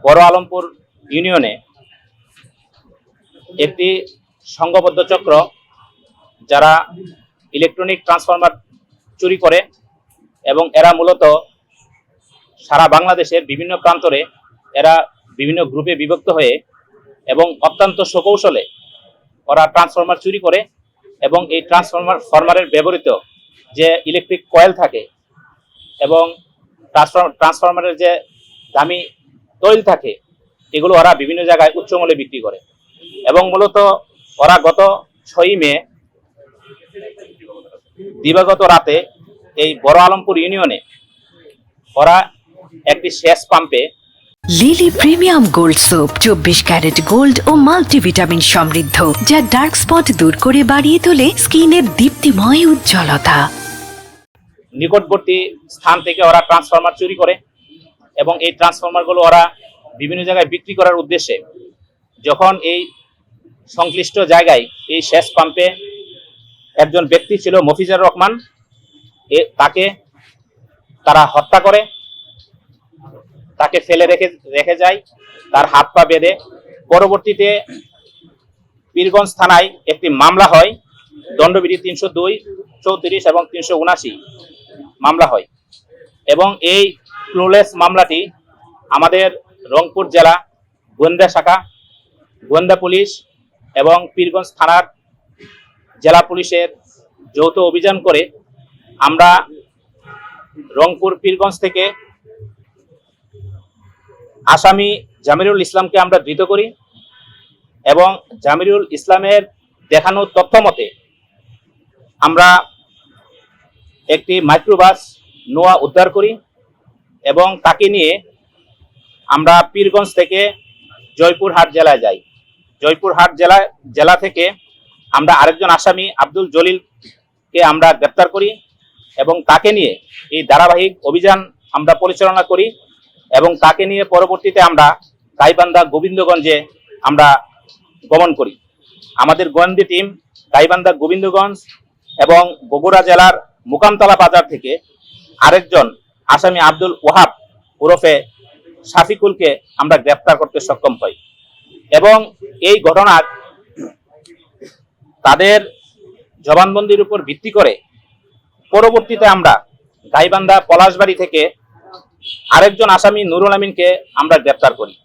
বড় আলমপুর ইউনিয়নে একটি সংঘবদ্ধ চক্র যারা ইলেকট্রনিক ট্রান্সফরমার চুরি করে এবং এরা মূলত সারা বাংলাদেশের বিভিন্ন প্রান্তরে এরা বিভিন্ন গ্রুপে বিভক্ত হয়ে এবং অত্যন্ত সুকৌশলে ওরা ট্রান্সফরমার চুরি করে এবং এই ট্রান্সফরমারের ব্যবহৃত যে ইলেকট্রিক কয়েল থাকে এবং ট্রান্সফরমারের যে দামি তৈল থাকে এগুলো ওরা বিভিন্ন জায়গায় উচ্চ মূল্যে বিক্রি করে এবং মূলত ওরা গত 6 মে দিবাগত রাতে এই বড় আলমপুর ইউনিয়নে ওরা একটি সেচ পাম্পে Lily premium gold soap 24 carat gold ও মাল্টিভিটামিন সমৃদ্ধ, যা ডার্ক স্পট দূর করে বাড়িয়ে তোলে স্কিনের দীপ্তিময় উজ্জ্বলতা। নিকটবর্তী স্থান থেকে ওরা ট্রান্সফরমার চুরি করে এবং এই ট্রান্সফরমারগুলো ওরা বিভিন্ন জায়গায় বিক্রি করার উদ্দেশ্যে যখন এই সংশ্লিষ্ট জায়গায় এই সেচ পাম্পে একজন ব্যক্তি ছিল মফিজার রহমান, তাকে তারা হত্যা করে, তাকে ফেলে রেখে যায়, তার হাত পা বেঁধে। পরবর্তীতে পীরগঞ্জ থানায় একটি মামলা হয়, দণ্ডবিধি 302, 34 এবং 379 মামলা হয় এবং এই ক্লুলেস মামলাটি আমাদের রংপুর জেলা গোয়েন্দা শাখা, গোয়েন্দা পুলিশ এবং পীরগঞ্জ থানার জেলা পুলিশের যৌথ অভিযান করে আমরা রংপুর পীরগঞ্জ থেকে আসামি জামিরুল ইসলামকে আমরা ধৃত করি এবং জামিরুল ইসলামের দেখানো তথ্য মতে আমরা একটি মাইক্রোবাস নোয়া উদ্ধার করি এবং তাকে নিয়ে আমরা পীরগঞ্জ থেকে জয়পুরহাট জেলায় যাই। জয়পুরহাট জেলা থেকে আমরা আরেকজন আসামি আব্দুল জলিলকে আমরা গ্রেপ্তার করি এবং তাকে নিয়ে এই ধারাবাহিক অভিযান আমরা পরিচালনা করি এবং তাকে নিয়ে পরবর্তীতে আমরা গাইবান্ধা গোবিন্দগঞ্জে আমরা গমন করি। আমাদের গোয়েন্দা টিম গাইবান্ধা গোবিন্দগঞ্জ এবং বগুড়া জেলার মুকামতলা বাজার থেকে আরেকজন আসামি আব্দুল ওয়াহাব ওরফে শাফিকুলকে আমরা গ্রেপ্তার করতে সক্ষম হই এবং এই ঘটনার তাদের জবানবন্দির উপর ভিত্তি করে পরবর্তীতে আমরা গাইবান্ধা পলাশবাড়ি থেকে আরেকজন আসামি নুরুল আমিনকে আমরা গ্রেপ্তার করি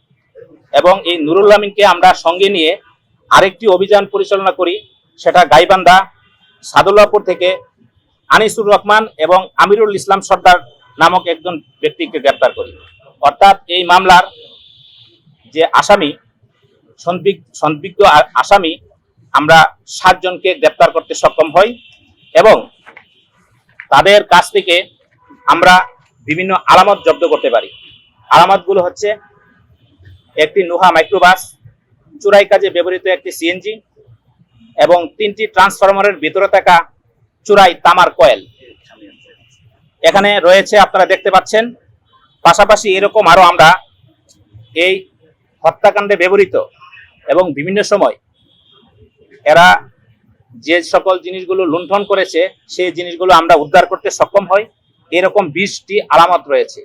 এবং এই নুরুল আমিনকে আমরা সঙ্গে নিয়ে আরেকটি অভিযান পরিচালনা করি, সেটা গাইবান্ধা সাদুল্লাহপুর থেকে আনিসুর রহমান এবং আমিরুল ইসলাম সর্দার নামক একজন ব্যক্তিকে গ্রেপ্তার করি। অর্থাৎ এই মামলার যে আসামি সন্দিগ্ধ আসামি আমরা 7 জনকে গ্রেপ্তার করতে সক্ষম হই এবং তাদের কাছ থেকে আমরা বিভিন্ন আলামত জব্দ করতে পারি। আলামতগুলো হচ্ছে একটি নোহা মাইক্রোবাস, চুরাই কাজে ব্যবহৃত একটি সিএনজি এবং 3টি ট্রান্সফরমারের ভিতরে থাকা চুরাই তামার কয়েল এখানে রয়েছে, আপনারা দেখতে পাচ্ছেন। পাশাপাশি এরকম আরো আমরা এই হত্যাকাণ্ডে ব্যবহৃত এবং বিভিন্ন সময় এরা যে সকল জিনিসগুলো লুণ্ঠন করেছে সেই জিনিসগুলো আমরা উদ্ধার করতে সক্ষম হই। এরকম 20টি আলামত রয়েছে।